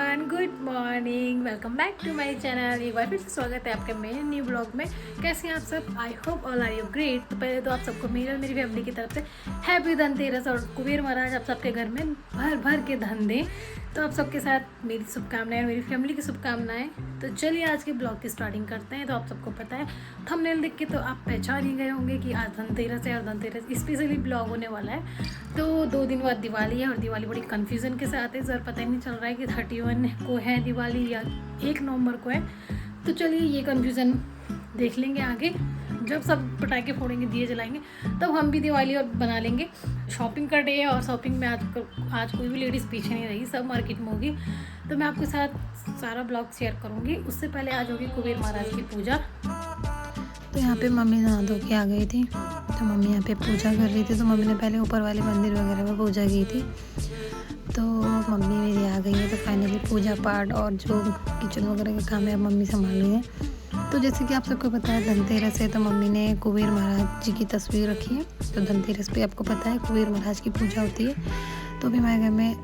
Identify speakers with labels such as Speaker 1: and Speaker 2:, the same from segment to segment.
Speaker 1: Everyone, good morning. Welcome back to my channel. एक बार फिर से स्वागत है आपके मेरे न्यू ब्लॉग में। कैसे हैं आप सब? I hope all are you great. तो पहले तो आप सबको मेरी और मेरी फैमिली की तरफ से हैप्पी धनतेरस और कुबेर महाराज आप सबके घर में भर भर के धन दें। तो आप सबके साथ मेरी शुभकामनाएं और मेरी फैमिली की शुभकामनाएं। तो चलिए आज के ब्लॉग की स्टार्टिंग करते हैं। तो आप सबको पता है, थंबनेल देख के तो आप पहचान ही गए होंगे कि आज धनतेरस है और धनतेरस स्पेशली ब्लॉग होने वाला है। तो 2 दिन बाद दिवाली है और दिवाली बड़ी कन्फ्यूज़न के साथ है सर, पता ही नहीं चल रहा है कि 31 को है दिवाली या 1 नवंबर को है। तो चलिए ये कन्फ्यूज़न देख लेंगे आगे, जब सब पटाखे फोड़ेंगे, दिए जलाएंगे, तब हम भी दिवाली और बना लेंगे। शॉपिंग का डे है और शॉपिंग में आज कोई भी लेडीज़ पीछे नहीं रही, सब मार्केट में होगी। तो मैं आपके साथ सारा ब्लॉग शेयर करूँगी। उससे पहले आज होगी कुबेर महाराज की पूजा।
Speaker 2: तो यहाँ पे मम्मी नहा धो के आ गई थी। तो मम्मी यहाँ पे पूजा कर रही थी। तो मम्मी ने पहले ऊपर वाले मंदिर वगैरह में पूजा की थी। तो मम्मी मेरी आ गई है। तो फाइनली पूजा पाठ और जो किचन वगैरह के काम है अब मम्मी संभाल रही है। तो जैसे कि आप सबको पता है धनतेरस है, तो मम्मी ने कुबेर महाराज जी की तस्वीर रखी है। तो धनतेरस पे आपको पता है कुबेर महाराज की पूजा होती है। तो अभी हमारे घर में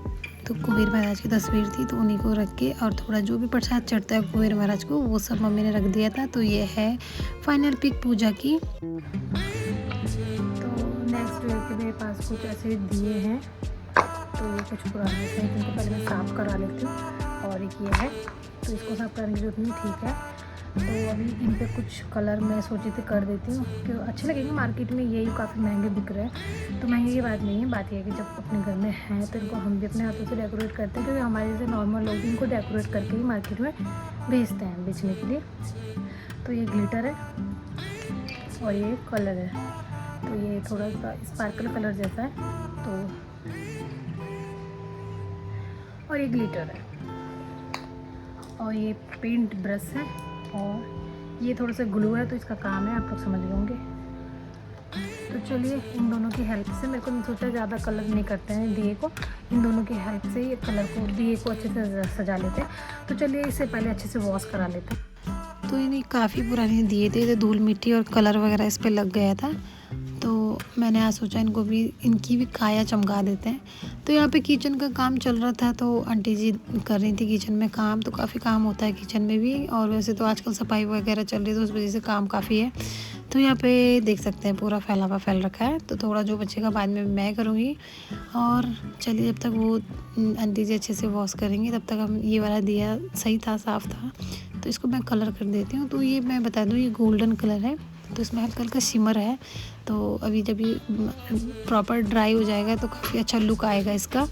Speaker 2: तो कुबेर महाराज की तस्वीर थी, तो उन्हीं को रख के और थोड़ा जो भी प्रसाद चढ़ता है कुबेर महाराज को वो सब मम्मी ने रख दिया था। तो ये है फाइनल पिक पूजा की। तो नेक्स्ट डे के मेरे पास कुछ ऐसे दिए हैं। तो ये कुछ पुराने थे, इनको पहले मैं साफ़ करा लेती हूँ। और एक ये है, तो इसको साफ़ करने की जरूरत नहीं, ठीक है। तो अभी इन पे कुछ कलर मैं सोची थी कर देती हूँ कि अच्छे लगेंगे। मार्केट में यही काफ़ी महंगे बिक रहे हैं। तो महंगे की बात नहीं है, बात यह है कि जब अपने घर में हैं तो इनको हम भी अपने हाथों से डेकोरेट करते हैं, क्योंकि हमारे जैसे नॉर्मल लोग इनको डेकोरेट करके ही मार्केट में बेचते हैं बेचने के लिए। तो ये ग्लिटर है और ये कलर है। तो ये थोड़ा सा स्पार्कल कलर जैसा है। तो और ये ग्लिटर है और ये पेंट ब्रश है और ये थोड़ा सा ग्लू है। तो इसका काम है, आप लोग समझ गए होंगे। तो चलिए इन दोनों की हेल्प से, मेरे को नहीं सोचा ज़्यादा कलर नहीं करते हैं दिए को, इन दोनों की हेल्प से ये कलर को दिए को अच्छे से सजा लेते हैं। तो चलिए इससे पहले अच्छे से वॉश करा लेते हैं। तो इन्हें काफ़ी पुराने दिए थे, तो धूल मिट्टी और कलर वगैरह इस पर लग गया था। तो मैंने आज सोचा इनकी भी काया चमका देते हैं। तो यहाँ पे किचन का काम चल रहा था, तो आंटी जी कर रही थी किचन में काम। तो काफ़ी काम होता है किचन में भी, और वैसे तो आजकल सफाई वगैरह चल रही है तो उस वजह से काम काफ़ी है। तो यहाँ पे देख सकते हैं पूरा फैल रखा है। तो थोड़ा जो बचेगा बाद में मैं करूँगी। और चलिए जब तक वो आंटी जी अच्छे से वॉश करेंगे तब तक हम ये वाला दिया सही था, साफ़ था। तो इसको मैं कलर कर देती हूँ। तो ये मैं बता दूँ, ये गोल्डन कलर है। तो इसमें हल्का हल्का शिमर है। तो अभी जब ये प्रॉपर ड्राई हो जाएगा तो काफ़ी अच्छा लुक आएगा इसका।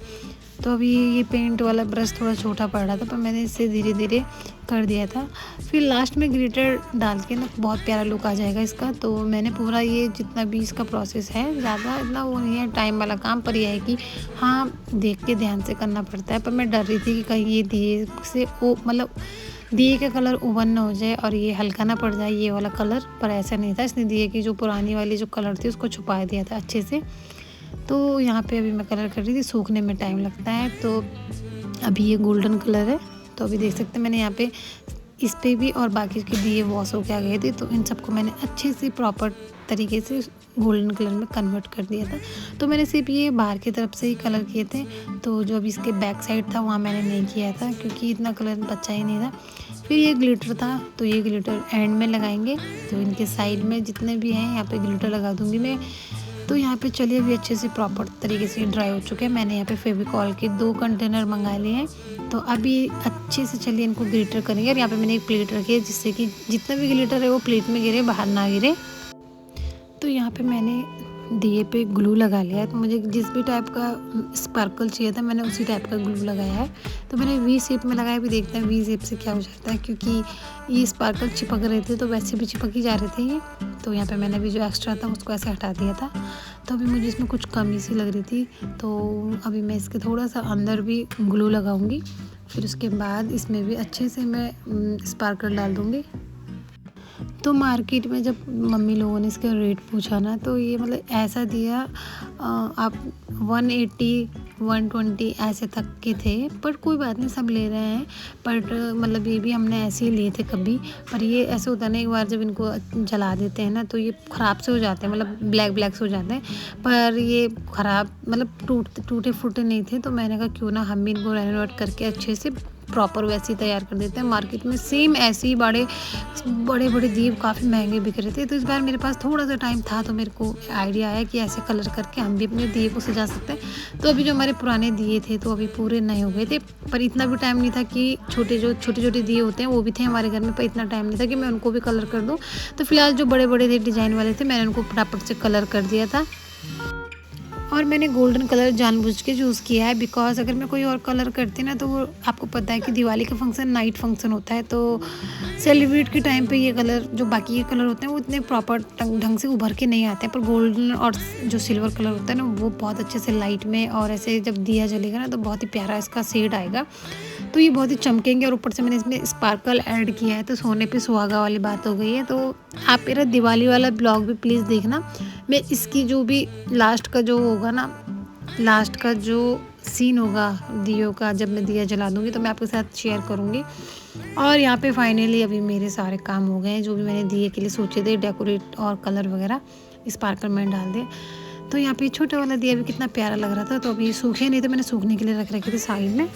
Speaker 2: तो अभी ये पेंट वाला ब्रश थोड़ा छोटा पड़ रहा था, पर मैंने इसे धीरे धीरे कर दिया था। फिर लास्ट में ग्लिटर डाल के ना बहुत प्यारा लुक आ जाएगा इसका। तो मैंने पूरा ये जितना भी इसका प्रोसेस है, ज़्यादा इतना वो नहीं है टाइम वाला काम, पर यह है कि हाँ देख के ध्यान से करना पड़ता है। पर मैं डर रही थी कि कहीं ये दिए से वो मतलब दिए का कलर उवन ना हो जाए और ये हल्का ना पड़ जाए ये वाला कलर, पर ऐसा नहीं था। इसने दिए की जो पुरानी वाली जो कलर थी उसको छुपा दिया था अच्छे से। तो यहाँ पे अभी मैं कलर कर रही थी, सूखने में टाइम लगता है। तो अभी ये गोल्डन कलर है। तो अभी देख सकते हैं मैंने यहाँ पे इस पे भी और बाकी के दिए वॉश होके आ गए थे। तो इन सबको मैंने अच्छे से प्रॉपर तरीके से गोल्डन कलर में कन्वर्ट कर दिया था। तो मैंने सिर्फ ये बाहर की तरफ से ही कलर किए थे। तो जो अभी इसके बैक साइड था वहाँ मैंने नहीं किया था, क्योंकि इतना कलर बचा ही नहीं था। फिर ये ग्लिटर था, तो ये ग्लिटर एंड में लगाएंगे। तो इनके साइड में जितने भी हैं यहाँ पे ग्लिटर लगा दूँगी मैं। तो यहाँ पे चलिए अभी अच्छे से प्रॉपर तरीके से ड्राई हो चुके हैं। मैंने यहाँ पे फेविकॉल के 2 कंटेनर मंगा लिए हैं। तो अभी अच्छे से चलिए इनको ग्लिटर करेंगे। और यहाँ पे मैंने एक प्लेट रखी है जिससे कि जितना भी ग्लिटर है वो प्लेट में गिरे, बाहर ना गिरे। तो यहाँ पे मैंने दिए पे ग्लू लगा लिया है। तो मुझे जिस भी टाइप का स्पार्कल चाहिए था मैंने उसी टाइप का ग्लू लगाया है। तो मैंने वी शेप में लगाया, भी देखते हैं वी शेप से क्या हो जाता है, क्योंकि ये स्पार्कल चिपक रहे थे तो वैसे भी चिपक ही जा रहे थे ये। तो यहाँ पे मैंने भी जो एक्स्ट्रा था उसको ऐसे हटा दिया था। तो अभी मुझे इसमें कुछ कमी सी लग रही थी, तो अभी मैं इसके थोड़ा सा अंदर भी ग्लू लगाऊंगी। फिर उसके बाद इसमें भी अच्छे से मैं स्पार्कल डाल दूँगी। तो मार्केट में जब मम्मी लोगों ने इसका रेट पूछा ना, तो ये मतलब ऐसा दिया आप 180 120 ऐसे तक के थे। पर कोई बात नहीं, सब ले रहे हैं। बट मतलब ये भी हमने ऐसे ही लिए थे कभी। पर ये ऐसे होता है ना, एक बार जब इनको जला देते हैं ना तो ये ख़राब से हो जाते हैं, मतलब ब्लैक से हो जाते हैं। पर ये ख़राब मतलब टूटे फूटे नहीं थे। तो मैंने कहा क्यों ना हम भी इनको रेनोवेट करके अच्छे से प्रॉपर वैसे ही तैयार कर देते हैं। मार्केट में सेम ऐसे ही बड़े बड़े दिए काफ़ी महंगे बिक रहे थे। तो इस बार मेरे पास थोड़ा सा टाइम था तो मेरे को आइडिया आया कि ऐसे कलर करके हम भी अपने दिए को सजा सकते हैं। तो अभी जो हमारे पुराने दिए थे तो अभी पूरे नए हो गए थे, पर इतना भी टाइम नहीं था कि छोटे दिए होते हैं वो भी थे हमारे घर में, पर इतना टाइम नहीं था कि मैं उनको भी कलर कर दूँ। तो फिलहाल जो बड़े थे डिज़ाइन वाले थे मैंने उनको फटाफट से कलर कर दिया था। और मैंने गोल्डन कलर जानबूझ के चूज़ किया है, बिकॉज अगर मैं कोई और कलर करती ना तो वो आपको पता है कि दिवाली का फंक्शन नाइट फंक्शन होता है, तो सेलिब्रेट के टाइम पे ये कलर जो बाकी ये कलर होते हैं वो इतने प्रॉपर ढंग से उभर के नहीं आते हैं। पर गोल्डन और जो सिल्वर कलर होता है ना वो बहुत अच्छे से लाइट में, और ऐसे जब दिया जलेगा ना तो बहुत ही प्यारा इसका शेड आएगा, तो ये बहुत ही चमकेंगे। और ऊपर से मैंने इसमें स्पार्कल ऐड किया है, तो सोने पे सुहागा वाली बात हो गई है। तो आप मेरा दिवाली वाला ब्लॉग भी प्लीज़ देखना। मैं इसकी जो भी लास्ट का जो होगा ना, लास्ट का जो सीन होगा दियों का, जब मैं दिया जला दूँगी तो मैं आपके साथ शेयर करूँगी। और यहाँ पे फाइनली अभी मेरे सारे काम हो गए हैं जो भी मैंने दिए के लिए सोचे थे, डेकोरेट और कलर वगैरह स्पार्कल मैंने डाल दिए। तो यहाँ पे छोटा वाला दिया भी कितना प्यारा लग रहा था, तो अभी सूखे नहीं थे, मैंने सूखने के लिए रख रखे थे साइड में।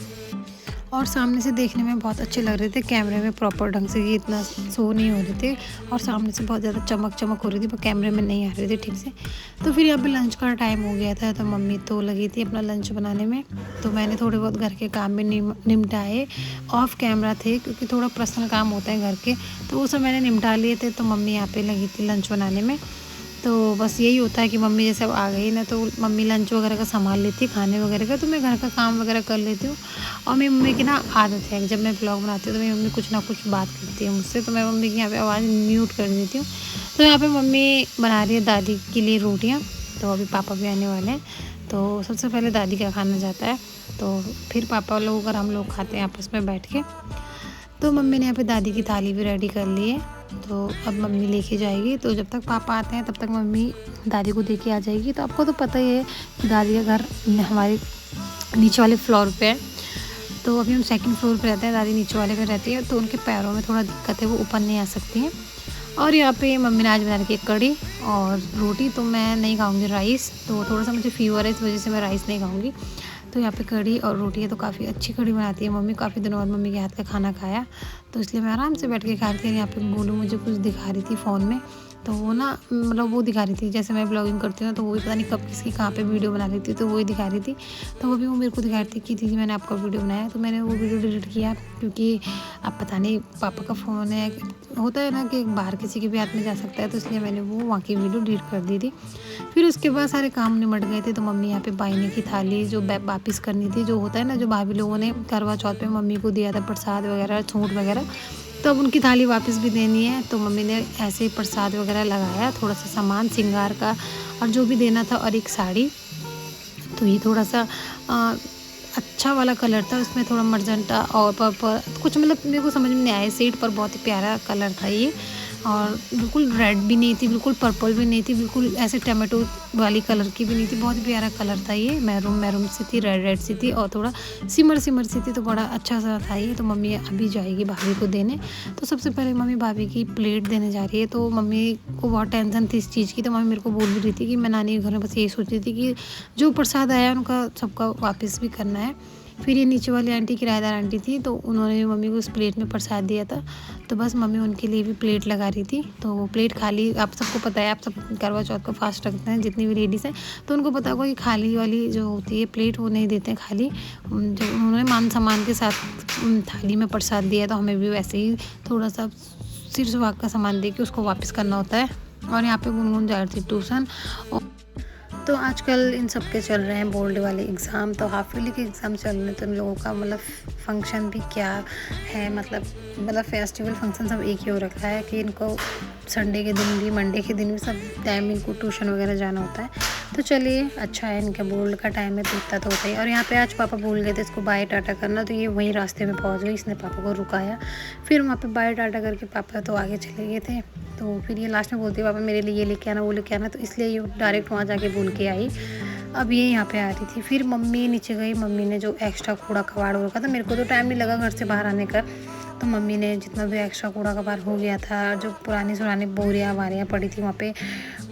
Speaker 2: और सामने से देखने में बहुत अच्छे लग रहे थे, कैमरे में प्रॉपर ढंग से ये इतना शो नहीं हो रहे थे, और सामने से बहुत ज़्यादा चमक हो रही थी पर कैमरे में नहीं आ रहे थे ठीक से। तो फिर यहाँ पे लंच का टाइम हो गया था, तो मम्मी तो लगी थी अपना लंच बनाने में, तो मैंने थोड़े बहुत घर के काम में निपटाए, ऑफ कैमरा थे क्योंकि थोड़ा पर्सनल काम होता है घर के, तो वो सब मैंने निपटा लिए थे। तो मम्मी यहाँ पर लगी थी लंच बनाने में। तो बस यही होता है कि मम्मी जैसे अब आ गई ना तो मम्मी लंच वगैरह का संभाल लेती है, खाने वगैरह का, तो मैं घर का काम वगैरह कर लेती हूँ। और मेरी मम्मी की ना आदत है, जब मैं व्लॉग बनाती हूँ तो मेरी मम्मी कुछ ना कुछ बात करती है मुझसे, तो मैं मम्मी की यहाँ पे आवाज़ म्यूट कर देती हूँ। तो यहाँ पे मम्मी बना रही है दादी के लिए रोटियाँ, तो अभी पापा भी आने वाले हैं, तो सबसे पहले दादी का खाना जाता है, तो फिर पापा लोग और हम लोग खाते हैं आपस में बैठ के। तो मम्मी ने यहाँ पे दादी की थाली भी रेडी कर ली है, तो अब मम्मी लेके जाएगी। तो जब तक पापा आते हैं तब तक मम्मी दादी को दे के आ जाएगी। तो आपको तो पता ही है कि दादी का घर हमारे नीचे वाले फ्लोर पे है, तो अभी हम सेकंड फ्लोर पे रहते हैं, दादी नीचे वाले पे रहती है, तो उनके पैरों में थोड़ा दिक्कत है, वो ऊपर नहीं आ सकती हैं। और यहाँ पे मम्मी ने आज बना रखी है कढ़ी और रोटी, तो मैं नहीं खाऊँगी राइस, तो थोड़ा सा मुझे फीवर है इस वजह से मैं राइस नहीं खाऊँगी। तो यहाँ पे कढ़ी और रोटी है, तो काफ़ी अच्छी कढ़ी बनाती है मम्मी, काफ़ी दिनों बाद मम्मी के हाथ का खाना खाया, तो इसलिए मैं आराम से बैठ के खा रही थी। यहाँ पे गोलू मुझे कुछ दिखा रही थी फ़ोन में, तो वो ना मतलब वो दिखा रही थी, जैसे मैं ब्लॉगिंग करती हूँ तो वही पता नहीं कब किसकी कहाँ पे वीडियो बना रही थी, तो वही दिखा रही थी। तो वो भी वो मेरे को दिखा रही थी कि दीदी मैंने आपका वीडियो बनाया, तो मैंने वो वीडियो डिलीट किया, क्योंकि अब पता नहीं पापा का फ़ोन है, होता है ना कि बाहर किसी के भी हाथ में जा सकता है, तो इसलिए मैंने वो वहाँ की वीडियो डिलीट कर दी थी। फिर उसके बाद सारे काम निमट गए थे, तो मम्मी यहाँ पे बाइने की थाली जो वापस करनी थी, जो होता है ना जो भाभी लोगों ने करवा चौथ पे मम्मी को दिया था प्रसाद वगैरह छूट वगैरह, तो अब उनकी थाली वापस भी देनी है। तो मम्मी ने ऐसे ही प्रसाद वगैरह लगाया, थोड़ा सा सामान श्रृंगार का और जो भी देना था, और एक साड़ी। तो ये थोड़ा सा अच्छा वाला कलर था, उसमें थोड़ा मरजेंटा और पर्पल कुछ, मतलब मेरे को समझ में नहीं आया सेट पर, बहुत ही प्यारा कलर था ये, और बिल्कुल रेड भी नहीं थी, बिल्कुल पर्पल भी नहीं थी, बिल्कुल ऐसे टमाटो वाली कलर की भी नहीं थी, बहुत प्यारा कलर था ये, मैरून सी थी, रेड सी थी, और थोड़ा सिमर सी थी, तो बड़ा अच्छा सा था ये। तो मम्मी अभी जाएगी भाभी को देने, तो सबसे पहले मम्मी भाभी की प्लेट देने जा रही है। तो मम्मी को बहुत टेंशन थी इस चीज़ की, तो मम्मी मेरे को बोल भी रही थी कि मैं नानी के घर में बस यही सोच रही थी कि जो प्रसाद आया उनका सबका वापस भी करना है। फिर ये नीचे वाली आंटी किराएदार आंटी थी, तो उन्होंने भी मम्मी को उस प्लेट में प्रसाद दिया था, तो बस मम्मी उनके लिए भी प्लेट लगा रही थी। तो वो प्लेट खाली, आप सबको पता है, आप सब करवा चौथ का फास्ट रखते हैं जितनी भी लेडीज़ हैं, तो उनको पता होगा कि खाली वाली जो होती है प्लेट वो नहीं देते हैं खाली, जो उन्होंने मान सम्मान के साथ थाली में प्रसाद दिया, तो हमें भी वैसे ही थोड़ा सा सिर सुहाग का सामान दे के उसको वापस करना होता है। और यहाँ पे गुनगुन जा रही थी ट्यूशन। तो आजकल इन सब के चल रहे हैं बोर्ड वाले एग्ज़ाम, तो हाफ ईयरली के एग्ज़ाम चल रहे हैं, तो इन लोगों का मतलब फंक्शन भी क्या है, मतलब फेस्टिवल फंक्शन सब एक ही हो रखा है कि इनको संडे के दिन भी मंडे के दिन भी सब टाइम इनको ट्यूशन वगैरह जाना होता है। तो चलिए अच्छा है, इनका बोर्ड का टाइम है तो इतना तो होता ही। और यहाँ पे आज पापा भूल गए थे इसको बाय टाटा करना, तो ये वहीं रास्ते में पहुँच गई, इसने पापा को रुकाया, फिर वहाँ पे बाय टाटा करके पापा तो आगे चले गए थे। तो फिर ये लास्ट में बोलती है पापा मेरे लिए ये लेके आना वो लेके आना, तो इसलिए ये डायरेक्ट वहाँ जाके भूल के आई। अब ये यहाँ पे आ रही थी, फिर मम्मी नीचे गई, मम्मी ने जो एक्स्ट्रा कूड़ा कबाड़ हो रखा था, मेरे को तो टाइम नहीं लगा घर से बाहर आने का, तो मम्मी ने जितना भी एक्स्ट्रा कूड़ा कबाड़ हो गया था, जो पुरानी बोरियाँ वारियाँ पड़ी थी वहाँ पे,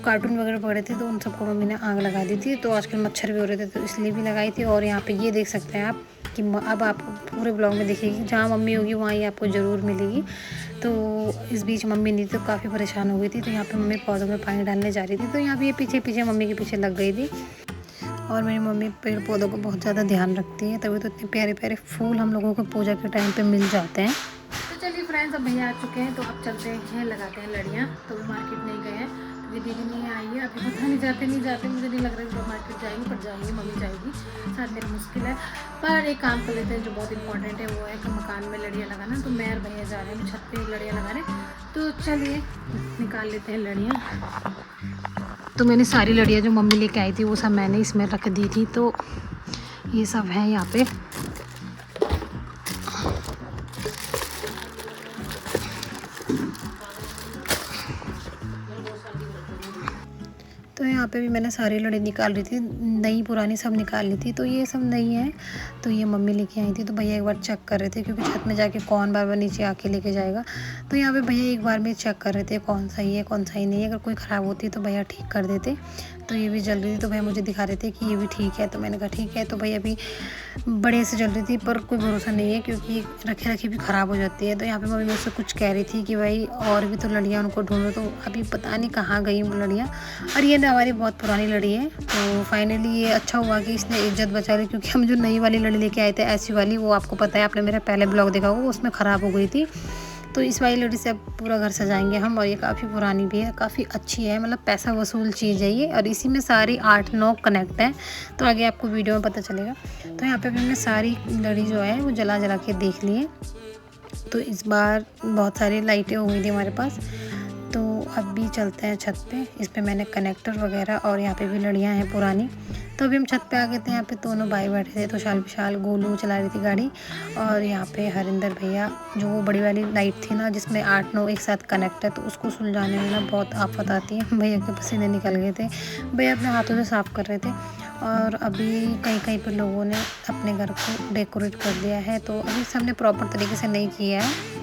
Speaker 2: कार्टून वगैरह पड़े थे, तो उन सबको मम्मी ने आग लगा दी थी। तो आजकल मच्छर भी हो रहे थे तो इसलिए भी लगाई थी। और यहाँ पे ये देख सकते हैं आप, कि अब आपको पूरे ब्लॉग में दिखेगी, जहाँ मम्मी होगी वहाँ ही आपको ज़रूर मिलेगी। तो इस बीच मम्मी नहीं तो काफ़ी परेशान हो गई थी, तो यहाँ पे मम्मी पौधों में पानी डालने जा रही थी, तो यहाँ पे ये पीछे पीछे मम्मी के पीछे लग गई थी। और मेरी मम्मी पेड़ पौधों को बहुत ज़्यादा ध्यान रखती है, तभी तो इतने प्यारे प्यारे फूल हम लोगों को पूजा के टाइम पे मिल जाते हैं। तो चलिए फ्रेंड्स, अब भैया आ चुके हैं, तो अब चलते हैं लगाते हैं लड़ियाँ। तो भी मार्केट नहीं गए हैं क्योंकि दीदी नहीं आई है, अभी पता नहीं जाते नहीं जाते, मुझे नहीं लग रहा है कि मार्केट जाएंगे, पर जाएंगे, मम्मी जाएगी साथ, मेरा मुश्किल है। पर एक काम कर लेते हैं जो बहुत इंपॉर्टेंट है, वो है कि मकान में लड़ियाँ लगाना। तो मैं और भैया जा रहे हैं छत पे लड़ियाँ लगाने, तो चलिए निकाल लेते हैं लड़ियाँ। तो मैंने सारी लड़ियाँ जो मम्मी लेके आई थी वो सब मैंने इसमें रख दी थी, तो ये सब है यहाँ पे। तो यहाँ पे भी मैंने सारी लड़ी निकाल रही थी, नई पुरानी सब निकाल ली थी। तो ये सब नई है, तो ये मम्मी लेके आई थी, तो भैया एक बार चेक कर रहे थे क्योंकि छत में जाके कौन बार बार नीचे आके लेके जाएगा। तो यहाँ पे भैया एक बार में चेक कर रहे थे कौन सही है कौन सही नहीं है, अगर कोई ख़राब होती तो भैया ठीक कर देते। तो ये भी जल रही थी, तो भैया मुझे दिखा रहे थे कि ये भी ठीक है, तो मैंने कहा ठीक है। तो भैया भी बड़े से जल रही थी, पर कोई भरोसा नहीं है क्योंकि रखे रखी भी ख़राब हो जाती है। तो यहाँ पे मम्मी मुझसे कुछ कह रही थी कि भाई और भी तो लड़ियाँ उनको ढूंढो, तो अभी पता नहीं कहाँ गई वो लड़ियाँ। और ये हमारी बहुत पुरानी लड़ी है, तो फाइनली ये अच्छा हुआ कि इसने इज्जत बचा ली, क्योंकि हम जो नई वाली लड़ी लेके आए थे ऐसी वाली, वो आपको पता है, आपने मेरा पहले ब्लॉग देखा होगा, उसमें ख़राब हो गई थी। तो इस वाली लड़ी से अब पूरा घर सजाएंगे हम, और ये काफ़ी पुरानी भी है, काफ़ी अच्छी है, मतलब पैसा वसूल चीज़ है ये। और इसी में सारी 8-9 कनेक्ट हैं, तो आगे आपको वीडियो में पता चलेगा। तो यहाँ पे भी हमने सारी लड़ी जो है वो जला जला के देख लिए। तो इस बार बहुत सारी लाइटें हो गई थी हमारे पास। तो अब भी चलते हैं छत पे, इस पे मैंने कनेक्टर वगैरह, और यहाँ पे भी लड़ियाँ हैं पुरानी। तो अभी हम छत पे आ गए थे, यहाँ पे दोनों भाई बैठे थे, तो विशाल गोलू चला रही थी गाड़ी, और यहाँ पे हरिंदर भैया, जो वो बड़ी वाली लाइट थी ना जिसमें 8-9 एक साथ कनेक्ट है, तो उसको सुलझाने में ना बहुत आफत आती है। भैया के पसीने निकल गए थे, भैया अपने हाथों से साफ़ कर रहे थे। और अभी कहीं कहीं पर लोगों ने अपने घर को डेकोरेट कर दिया है, तो अभी सबने प्रॉपर तरीके से नहीं किया है।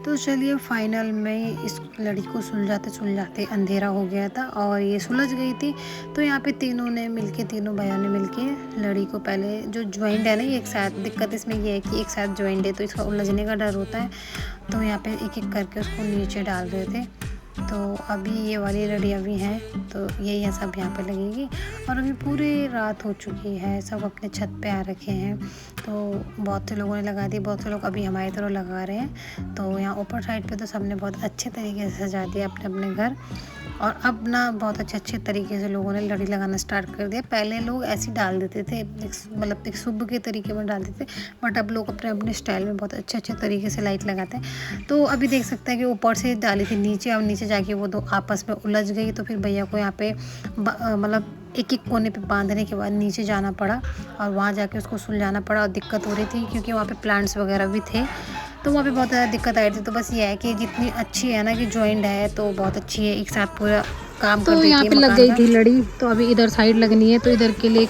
Speaker 2: तो चलिए फाइनल में इस लड़ी को सुलझाते अंधेरा हो गया था और ये सुलझ गई थी। तो यहाँ पे तीनों भाइयों ने मिलके लड़ी को पहले जो ज्वाइंट है ना, ये एक साथ, दिक्कत इसमें ये है कि एक साथ ज्वाइंट है, तो इसका उलझने का डर होता है। तो यहाँ पे एक एक करके उसको नीचे डाल रहे थे। तो अभी ये वाली लड़ियाँ भी हैं, तो यही है सब यहाँ पे लगेगी। और अभी पूरी रात हो चुकी है, सब अपने छत पे आ रखे हैं। तो बहुत से लोगों ने लगा दी, बहुत से लोग अभी हमारी तरह लगा रहे हैं। तो यहाँ ऊपर साइड पे तो सबने बहुत अच्छे तरीके से सजा दिया अपने अपने घर। और अब ना बहुत अच्छे तरीके से लोगों ने लड़ी लगाना स्टार्ट कर दिया। पहले लोग ऐसे डाल देते थे, मतलब एक शुभ के तरीके में डाल देते, बट अब लोग अपने अपने स्टाइल में बहुत अच्छे तरीके से लाइट लगाते हैं। तो अभी देख सकते हैं कि ऊपर से डाली थी नीचे, अब नीचे जाके वो दो आपस में उलझ गई। तो फिर भैया को यहाँ पे मतलब एक एक कोने पे बांधने के बाद नीचे जाना पड़ा और वहाँ जाके उसको सुलझाना पड़ा। और दिक्कत हो रही थी क्योंकि वहाँ पे प्लांट्स वगैरह भी थे, तो वहाँ पे बहुत ज़्यादा दिक्कत आ रही थी। तो बस ये है कि जितनी अच्छी है ना कि जॉइंट है तो बहुत अच्छी है, एक साथ पूरा काम कर देती है। तो यहाँ पे लग गई थी लड़ी, तो अभी इधर साइड लगनी है, तो इधर के लिए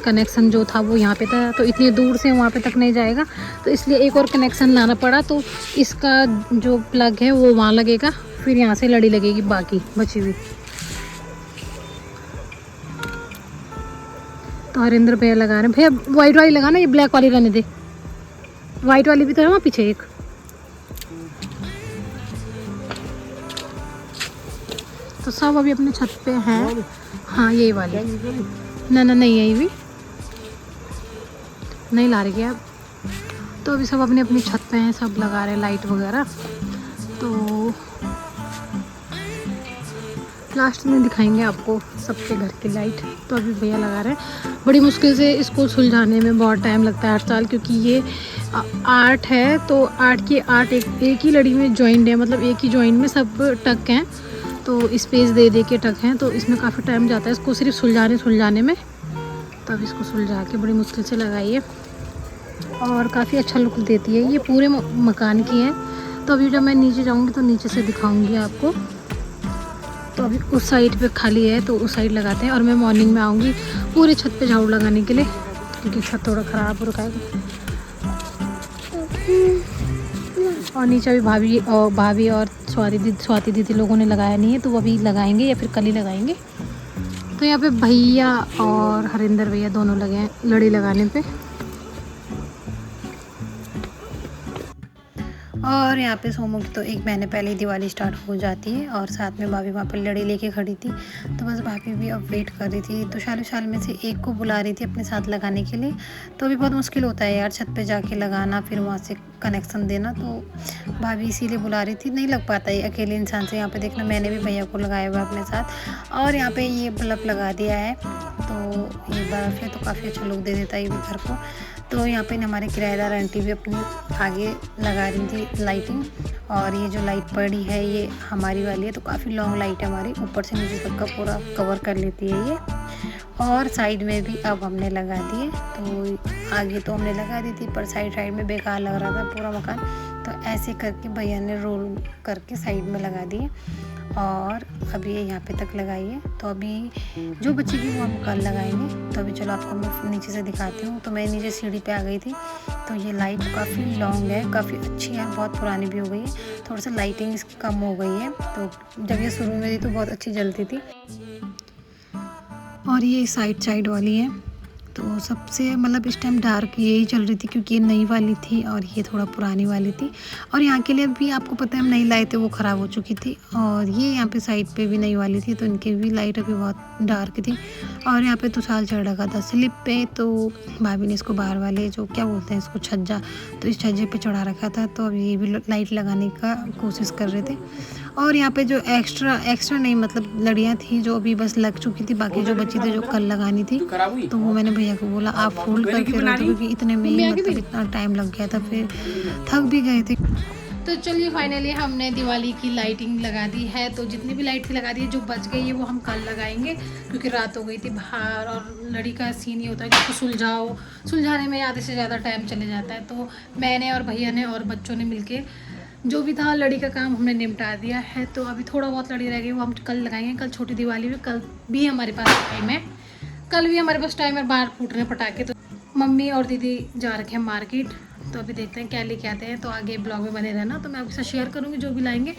Speaker 2: कनेक्शन जो था वो यहाँ पे था, तो इतनी दूर से वहाँ पे तक नहीं जाएगा, तो इसलिए एक और कनेक्शन लाना पड़ा। तो इसका जो प्लग है वो वहाँ लगेगा, फिर यहाँ से लड़ी लगेगी बाकी बची हुई। तो हरिंद्र भैया लगा रहे हैं। भैया वाइट वाली लगाना, ये ब्लैक वाली रहने दे, वाइट वाली भी तो है वहाँ पीछे एक। तो सब अभी अपने छत पे हैं। हाँ यही वाली, ना नहीं यही भी नहीं ला रही क्या। तो अभी सब अपने अपनी छत पे हैं, सब लगा रहे हैं लाइट वगैरह। तो लास्ट में दिखाएंगे आपको सबके घर की लाइट। तो अभी भैया लगा रहे हैं, बड़ी मुश्किल से इसको सुलझाने में बहुत टाइम लगता है हर साल, क्योंकि ये 8 है, तो 8 की 8 एक ही लड़ी में जॉइंट है, मतलब एक ही जॉइंट में सब टक हैं, तो स्पेस दे के टक हैं, तो इसमें काफ़ी टाइम जाता है इसको सिर्फ सुलझाने में। तो अब इसको सुलझा के बड़ी मुश्किल से लगाइए और काफ़ी अच्छा लुक देती है। ये पूरे मकान की है। तो अभी जब मैं नीचे जाऊँगी तो नीचे से दिखाऊँगी आपको। तो अभी उस साइड पे खाली है, तो उस साइड लगाते हैं, और मैं मॉर्निंग में आऊँगी पूरे छत पे झाड़ू लगाने के लिए, क्योंकि छत थोड़ा ख़राब हो रखा है। और नीचे अभी भाभी और स्वाति दीदी लोगों ने लगाया नहीं है, तो वो अभी लगाएंगे या फिर कल ही लगाएंगे। तो यहाँ पे भैया और हरिंदर भैया दोनों लगे हैं लड़ी लगाने पे। और यहाँ पे सोमू की तो 1 महीने पहले ही दिवाली स्टार्ट हो जाती है और साथ में भाभी वहाँ पर लड़ी लेके खड़ी थी। तो बस भाभी भी अब वेट कर रही थी, तो शाल में से एक को बुला रही थी अपने साथ लगाने के लिए। तो अभी बहुत मुश्किल होता है यार छत पे जाके लगाना, फिर वहाँ से कनेक्शन देना, तो भाभी इसीलिए बुला रही थी। नहीं लग पाता है अकेले इंसान से। यहाँ पे देखना मैंने भी भैया को लगाया हुआ अपने साथ, और यहाँ पे ये बल्ब लगा दिया है, तो ये बल्ब है तो काफ़ी अच्छा लुक दे देता है ये भी घर को। तो यहाँ पे हमारे किराएदार आंटी भी अपनी आगे लगा रही थी लाइटिंग, और ये जो लाइट पड़ी है ये हमारी वाली है, तो काफ़ी लॉन्ग लाइट है हमारी, ऊपर से नीचे तक का पूरा कवर कर लेती है ये। और साइड में भी अब हमने लगा दिए, तो आगे तो हमने लगा दी थी पर साइड में बेकार लग रहा था पूरा मकान, तो ऐसे करके भैया ने रोल करके साइड में लगा दिए और अभी ये यहाँ पे तक लगाई है। तो अभी जो बच्चे वो हम कल लगाएंगे। तो अभी चलो आपको मैं नीचे से दिखाती हूँ। तो मैं नीचे सीढ़ी पे आ गई थी, तो ये लाइट काफ़ी लॉन्ग है, काफ़ी अच्छी है, बहुत पुरानी भी हो गई है, थोड़ा सा लाइटिंग कम हो गई है। तो जब ये शुरू में थी तो बहुत अच्छी जलती थी। और ये साइड वाली है, तो सबसे मतलब इस टाइम डार्क यही चल रही थी क्योंकि ये नई वाली थी और ये थोड़ा पुरानी वाली थी। और यहाँ के लिए भी आपको पता है हम नई लाए थे, वो ख़राब हो चुकी थी। और ये यहाँ पे साइड पे भी नई वाली थी, तो इनकी भी लाइट अभी बहुत डार्क थी। और यहाँ पे तुषार चढ़ रखा था स्लिप पे, तो भाभी ने इसको बाहर वाले जो क्या बोलते हैं इसको छज्जा, तो इस छज्जे पे चढ़ा रखा था। तो अब ये भी लाइट लगाने का कोशिश कर रहे थे। और यहाँ पे जो एक्स्ट्रा नहीं मतलब लड़ियाँ थी जो अभी बस लग चुकी थी, बाकी जो बची थी जो कल लगानी थी, तो वो मैंने भैया को बोला आप फोल्ड करके रख दो, क्योंकि इतने में ही मतलब इतना टाइम लग गया था, फिर थक भी गए थे। तो चलिए फाइनली हमने दिवाली की लाइटिंग लगा दी है। तो जितनी भी लाइट थी लगा दी है, जो बच गई है वो हम कल लगाएंगे क्योंकि रात हो गई थी बाहर। और लड़ी का सीन ये होता है कि उसको सुलझाने में आधे से ज़्यादा टाइम चले जाता है। तो मैंने और भैया ने और बच्चों ने मिलके जो भी था लड़ी का काम हमने निपटा दिया है। तो अभी थोड़ा बहुत लड़ी रह गई, वो हम कल लगाएंगे। कल छोटी दिवाली में, कल भी हमारे पास टाइम है, और बाहर फूट रहे हैं पटाखे। तो मम्मी और दीदी जा रखे हैं मार्केट, तो अभी देखते हैं क्या लेके आते हैं। तो आगे ब्लॉग में बने रहना, तो मैं आपके साथ शेयर करूँगी जो भी लाएंगे।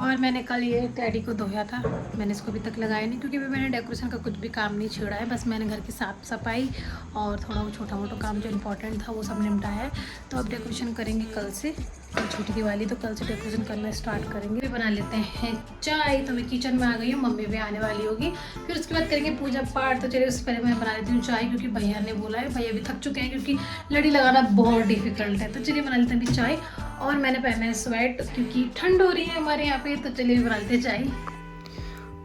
Speaker 2: और मैंने कल ये टैडी को धोया था, मैंने इसको अभी तक लगाया नहीं क्योंकि मैंने डेकोरेशन का कुछ भी काम नहीं छेड़ा है। बस मैंने घर की साफ सफाई और थोड़ा वो छोटा मोटा काम जो इम्पोर्टेंट था वो सब निपटाया है। तो अब डेकोरेशन करेंगे कल से, छोटी दिवाली तो कल से डेकोरेशन करना स्टार्ट करेंगे। बना लेते हैं चाय। तो मैं किचन में आ गई हूँ, मम्मी भी आने वाली होगी, फिर उसके बाद करेंगे पूजा पाठ। तो चलिए उससे पहले मैं बना लेती हूँ चाय, क्योंकि भैया ने बोला है, भैया भी थक चुके हैं क्योंकि लड़ी लगाना बहुत डिफिकल्ट है। तो चलिए बना लेते हैं अभी चाय। और मैंने पहना है स्वेट क्योंकि ठंड हो रही है हमारे यहाँ पे। तो चलिए बना लेते हैं चाय।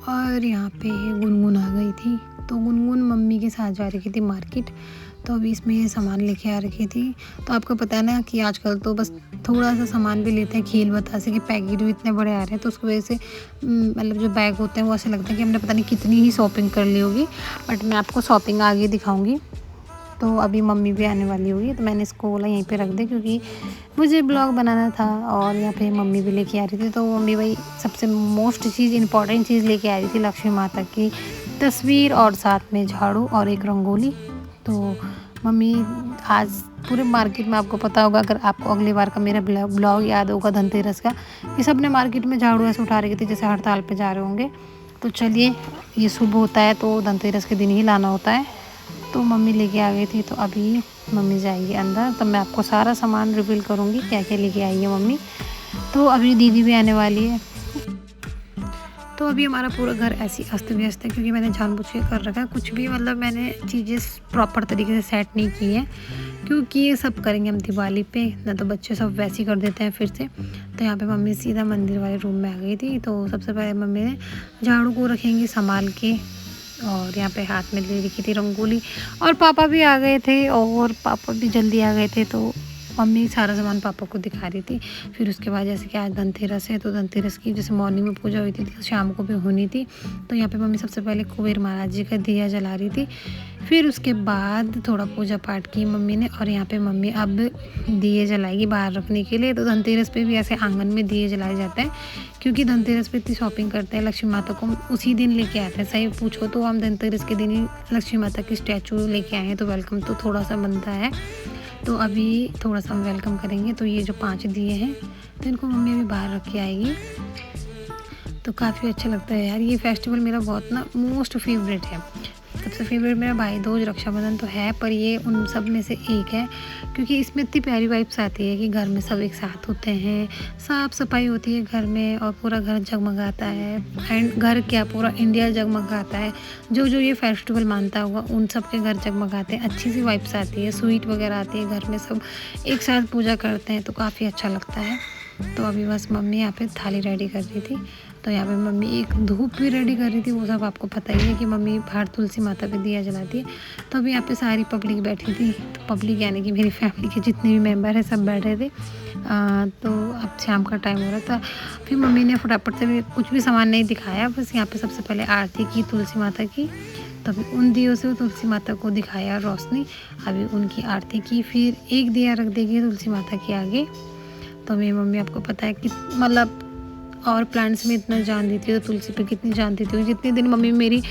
Speaker 2: और यहाँ पे गुनगुन आ गई थी, तो गुनगुन मम्मी के साथ जा रही थी मार्केट। तो अभी इसमें ये सामान लेके आ रखी थी। तो आपको पता है ना कि आजकल तो बस थोड़ा सा सामान भी लेते हैं खील बतासे के पैकेट भी इतने बड़े आ रहे हैं, तो उसकी वजह से मतलब जो बैग होते हैं वो ऐसे लगता है कि हमने पता नहीं कितनी ही शॉपिंग कर ली होगी। बट मैं आपको शॉपिंग आगे दिखाऊंगी। तो अभी मम्मी भी आने वाली होगी, तो मैंने इसको बोला यहीं पे रख दे क्योंकि मुझे ब्लॉग बनाना था। और यहाँ पे मम्मी भी लेके आ रही थी, तो मम्मी भाई सबसे मोस्ट चीज़ इम्पॉर्टेंट चीज़ लेके आ रही थी, लक्ष्मी माता की तस्वीर और साथ में झाड़ू और एक रंगोली। तो मम्मी आज पूरे मार्केट में, आपको पता होगा अगर आपको अगली बार का मेरा ब्लॉग याद होगा धनतेरस का, ये सब ने मार्केट में झाड़ू ऐसे उठा रही थी जैसे हड़ताल पे जा रहे होंगे। तो चलिए ये शुभ होता है तो धनतेरस के दिन ही लाना होता है। तो मम्मी लेके आ गई थी, तो अभी मम्मी जाएगी अंदर, तब मैं आपको सारा सामान रिवील करूँगी क्या क्या लेके आई है मम्मी। तो अभी दीदी भी आने वाली है। तो अभी हमारा पूरा घर ऐसी अस्त व्यस्त है क्योंकि मैंने जानबूझ के कर रखा है, कुछ भी मतलब मैंने चीज़ें प्रॉपर तरीके से सेट नहीं की हैं क्योंकि ये सब करेंगे हम दिवाली पे, ना तो बच्चे सब वैसे ही कर देते हैं फिर से। तो यहाँ पे मम्मी सीधा मंदिर वाले रूम में आ गई थी। तो सबसे पहले मम्मी ने झाड़ू को रखेंगी संभाल के, और यहाँ पे हाथ में ले रखी थी रंगोली। और पापा भी आ गए थे, और पापा भी जल्दी आ गए थे, तो मम्मी सारा सामान पापा को दिखा रही थी। फिर उसके बाद जैसे कि आज धनतेरस है, तो धनतेरस की जैसे मॉर्निंग में पूजा हुई थी तो शाम को भी होनी थी। तो यहाँ पे मम्मी सबसे पहले कुबेर महाराज जी का दिया जला रही थी, फिर उसके बाद थोड़ा पूजा पाठ की मम्मी ने। और यहाँ पे मम्मी अब दिए जलाएगी बाहर रखने के लिए। तो धनतेरस पे भी ऐसे आंगन में दिए जलाए जाते हैं क्योंकि धनतेरस पे इतनी शॉपिंग करते हैं, लक्ष्मी माता को उसी दिन लेके आते हैं। सही पूछो तो हम धनतेरस के दिन ही लक्ष्मी माता की स्टैचू लेके आए हैं, तो वेलकम तो थोड़ा सा बनता है। तो अभी थोड़ा सा हम वेलकम करेंगे। तो ये जो 5 दिए हैं तो इनको मम्मी अभी बाहर रख के आएगी। तो काफ़ी अच्छा लगता है यार, ये फेस्टिवल मेरा बहुत ना मोस्ट फेवरेट है। सबसे फेवरेट मेरा भाई दूज रक्षाबंधन तो है, पर ये उन सब में से एक है क्योंकि इसमें इतनी प्यारी वाइब्स आती है कि घर में सब एक साथ होते हैं, साफ़ सफाई होती है घर में और पूरा घर जगमगाता है। एंड घर क्या, पूरा इंडिया जगमगाता है। जो जो ये फेस्टिवल मानता होगा उन सब के घर जगमगाते हैं, अच्छी सी वाइब्स आती है, स्वीट वगैरह आती है, घर में सब एक साथ पूजा करते हैं तो काफ़ी अच्छा लगता है। तो अभी बस मम्मी यहाँ पे थाली रेडी कर रही थी, तो यहाँ पे मम्मी एक धूप भी रेडी कर रही थी। वो सब आपको पता ही है कि मम्मी बाहर तुलसी माता पे दिया जलाती है। तो अभी यहाँ पे सारी पब्लिक बैठी थी, तो पब्लिक यानी कि मेरी फैमिली के जितने भी मेंबर हैं सब बैठे थे। तो अब शाम का टाइम हो रहा था, फिर मम्मी ने फटाफट से भी कुछ भी सामान नहीं दिखाया, बस यहाँ पर सबसे पहले आरती की तुलसी माता की। तभी उन दियों से वो तुलसी माता को दिखाया रोशनी, अभी उनकी आरती की, फिर एक दिया रख देगी तुलसी माता के आगे। तो मेरी मम्मी आपको पता है कि मतलब और प्लांट्स में इतना जान देती है तो तुलसी पे कितनी जान देती है। जितने दिन मम्मी मेरी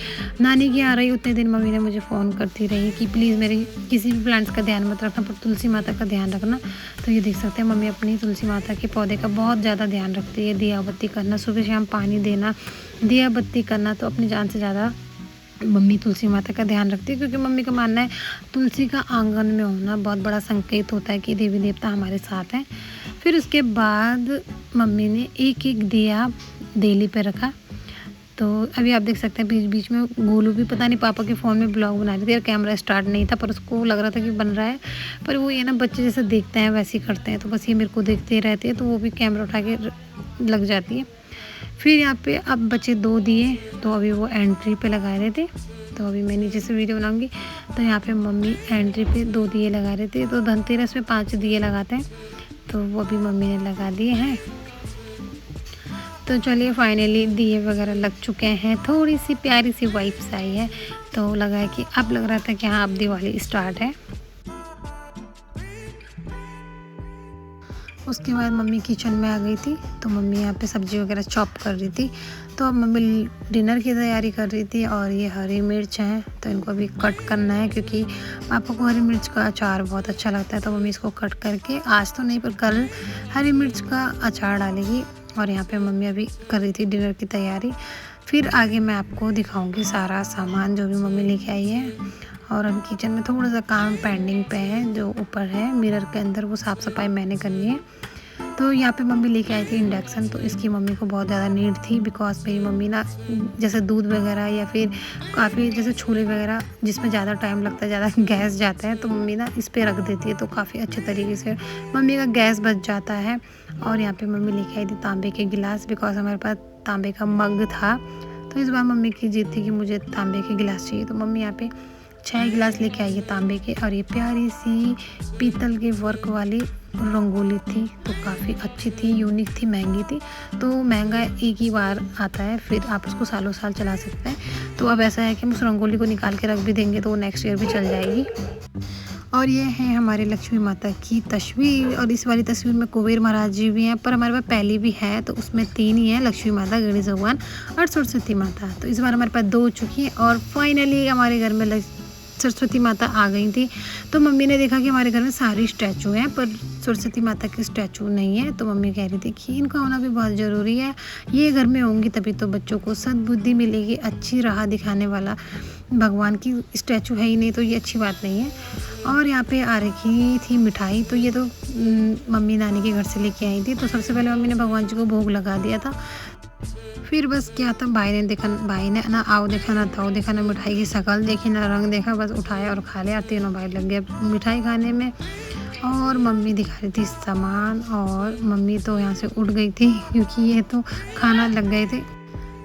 Speaker 2: नानी की आ रही उतने दिन मम्मी ने मुझे फ़ोन करती रही कि प्लीज़ मेरे किसी भी प्लांट्स का ध्यान मत रखना, पर तुलसी माता का ध्यान रखना। तो ये देख सकते हैं मम्मी अपनी तुलसी माता के पौधे का बहुत ज़्यादा ध्यान रखती है। दिया बत्ती करना, सुबह शाम पानी देना, दिया बत्ती करना, तो अपनी जान से ज़्यादा मम्मी तुलसी माता का ध्यान रखती है, क्योंकि मम्मी का मानना है तुलसी का आंगन में होना बहुत बड़ा संकेत होता है कि देवी देवता हमारे साथ हैं। फिर उसके बाद मम्मी ने एक एक दिया देली पे रखा। तो अभी आप देख सकते हैं बीच बीच में गोलू भी पता नहीं पापा के फ़ोन में ब्लॉग बना रही थी और कैमरा स्टार्ट नहीं था, पर उसको लग रहा था कि बन रहा है, पर वो ये ना बच्चे जैसे देखते हैं वैसे ही करते हैं, तो बस ये मेरे को देखते रहते हैं, तो वो भी कैमरा उठा के लग जाती है। फिर यहाँ पे अब बचे 2 दिए, तो अभी वो एंट्री पे लगा रहे थे। तो अभी मैं नीचे से वीडियो बनाऊंगी। तो यहाँ पे मम्मी एंट्री पे 2 दिए लगा रहे थे। तो धनतेरस में 5 दिए लगाते हैं, तो वो अभी मम्मी ने लगा दिए हैं। तो चलिए फाइनली दिए वगैरह लग चुके हैं, थोड़ी सी प्यारी सी वाइब्स आई है, तो लगा है कि अब लग रहा था कि हाँ अब दिवाली स्टार्ट है। उसके बाद मम्मी किचन में आ गई थी, तो मम्मी यहाँ पे सब्ज़ी वगैरह चॉप कर रही थी। तो अब मम्मी डिनर की तैयारी कर रही थी, और ये हरी मिर्च है तो इनको अभी कट करना है, क्योंकि पापा को हरी मिर्च का अचार बहुत अच्छा लगता है। तो मम्मी इसको कट करके आज तो नहीं पर कल हरी मिर्च का अचार डालेगी। और यहाँ पे मम्मी अभी कर रही थी डिनर की तैयारी। फिर आगे मैं आपको दिखाऊँगी सारा सामान जो भी मम्मी लेके आई है। और अभी किचन में थोड़ा सा काम पेंडिंग पे है, जो ऊपर है मिरर के अंदर, वो साफ़ सफाई मैंने करनी है। तो यहाँ पे मम्मी लेके आई थी इंडक्शन, तो इसकी मम्मी को बहुत ज़्यादा नीड थी, बिकॉज मेरी मम्मी ना जैसे दूध वगैरह या फिर काफ़ी जैसे छोले वगैरह जिसमें ज़्यादा टाइम लगता है, ज़्यादा गैस जाता है, तो मम्मी ना इस पर रख देती है, तो काफ़ी अच्छे तरीके से मम्मी का गैस बच जाता है। और यहाँ पे मम्मी लेके आई थी तांबे के गिलास, बिकॉज हमारे पास तांबे का मग था, तो इस बार मम्मी की जिद थी कि मुझे तांबे के गिलास चाहिए। तो मम्मी यहाँ पे 6 गिलास लेके आई है तांबे के। और ये प्यारी सी पीतल के वर्क वाली रंगोली थी, तो काफ़ी अच्छी थी, यूनिक थी, महंगी थी। तो महंगा एक ही बार आता है, फिर आप उसको सालों साल चला सकते हैं। तो अब ऐसा है कि हम उस रंगोली को निकाल के रख भी देंगे तो वो नेक्स्ट ईयर भी चल जाएगी। और ये है हमारे लक्ष्मी माता की तस्वीर, और इस वाली तस्वीर में कुबेर महाराज जी भी हैं, पर हमारे पास पहली भी है, तो उसमें 3 ही हैं, लक्ष्मी माता, गणेश भगवान और सरस्वती माता। तो इस बार हमारे पास 2 हो चुकी हैं। और फाइनली हमारे घर में सरस्वती माता आ गई थी। तो मम्मी ने देखा कि हमारे घर में सारी स्टैचू हैं, पर सरस्वती माता की स्टैचू नहीं है। तो मम्मी कह रही थी कि इनका होना भी बहुत ज़रूरी है, ये घर में होंगी तभी तो बच्चों को सद्बुद्धि मिलेगी, अच्छी राह दिखाने वाला भगवान की स्टैचू है ही नहीं, तो ये अच्छी बात नहीं है। और यहाँ पे आ रखी थी मिठाई, तो ये तो मम्मी नानी के घर से लेके आई थी। तो सबसे पहले मम्मी ने भगवान जी को भोग लगा दिया था। फिर बस क्या था, भाई ने ना आओ देखा ना ताओ देखा, ना मिठाई की शक्ल देखी ना रंग देखा, बस उठाया और खा लिया। तीनों भाई लग गए मिठाई खाने में, और मम्मी दिखा रही थी सामान, और मम्मी तो यहाँ से उठ गई थी क्योंकि ये तो खाना लग गए थे।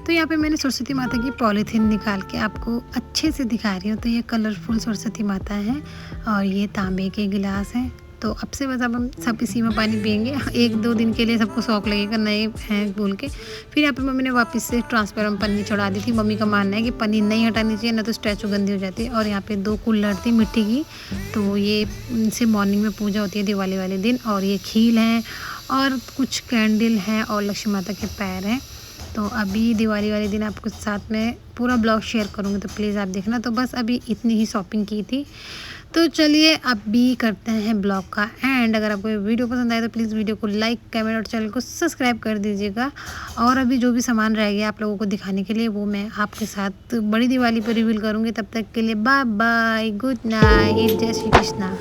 Speaker 2: तो यहाँ पे मैंने सरस्वती माता की पॉलीथीन निकाल के आपको अच्छे से दिखा रही हूँ। तो ये कलरफुल सरस्वती माता है, और ये तांबे के गिलास हैं। तो अब से बस अब हम सब इसी में पानी पियेंगे, 1-2 दिन के लिए सबको शौक लगेगा नए हैं बोल के। फिर यहाँ पे मम्मी ने वापस से ट्रांसपेरेंट पन्नी चढ़ा दी थी। मम्मी का मानना है कि पन्नी नहीं हटानी चाहिए, ना तो स्टैचू गंदी हो जाती है। और यहाँ पे 2 कुल्हड़ थी मिट्टी की, तो ये इनसे मॉर्निंग में पूजा होती है दिवाली वाले दिन। और ये खील हैं, और कुछ कैंडल हैं, और लक्ष्मी माता के पैर हैं। तो अभी दिवाली वाले दिन आपको साथ में पूरा ब्लॉग शेयर करूँगी, तो प्लीज़ आप देखना। तो बस अभी इतनी ही शॉपिंग की थी। तो चलिए अभी करते हैं ब्लॉग का एंड। अगर आपको ये वीडियो पसंद आए तो प्लीज़ वीडियो को लाइक, कमेंट और चैनल को सब्सक्राइब कर दीजिएगा। और अभी जो भी सामान रह गया आप लोगों को दिखाने के लिए वो मैं आपके साथ बड़ी दिवाली पर रिवील करूँगी। तब तक के लिए बाय बाय, गुड नाइट, जय श्री कृष्णा।